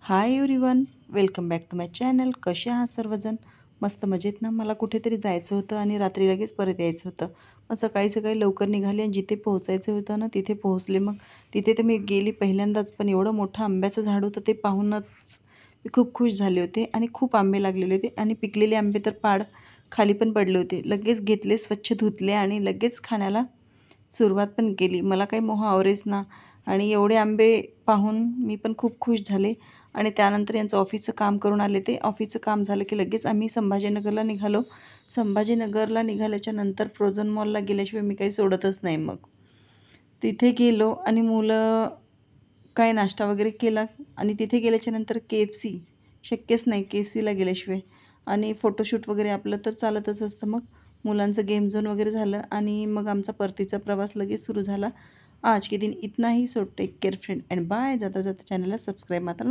High everyone, welcome back to my channel. कसे आहात सर्वजण? मस्त मजेत ना. मला कुठेतरी जायचं होतं आणि रात्री लगेच परत यायचं होतं. मग सकाळी सकाळी लवकर निघाले आणि जिथे पोहोचायचं होतं ना तिथे पोहोचले. मग तिथे तर मी गेली पहिल्यांदाच, पण एवढं मोठं आंब्याचं झाड होतं ते पाहूनच मी खूप खुश झाले होते. आणि खूप आंबे लागलेले होते आणि पिकलेले आंबे तर पाड खाली पण पडले होते. लगेच घेतले, स्वच्छ धुतले आणि लगेच खाण्याला सुरुवात पण केली. मला काही मोह आवरेच ना. आणि एवढे आंबे पाहून मी पण खूप खुश झाले. आणि त्यानंतर यांचं ऑफिसचं काम करून आले ते. ऑफिसचं काम झालं की लगेच आम्ही संभाजीनगरला निघालो. संभाजीनगरला निघाल्याच्या नंतर फ्रोझन मॉलला गेल्याशिवाय मी काही सोडतच नाही. मग तिथे गेलो आणि मुलं काय नाश्ता वगैरे केला आणि तिथे गेल्याच्यानंतर KFC शक्यच नाही KFCला गेल्याशिवाय. आणि फोटोशूट वगैरे आपलं तर चालतच असतं. मग मुलांचं गेम झोन वगैरे झालं आणि मग आमचा परतीचा प्रवास लगेच सुरू झाला. आज के दिन इतना ही. So take care friend and bye. जाता जाता चॅनलला सबस्क्राईब मात्र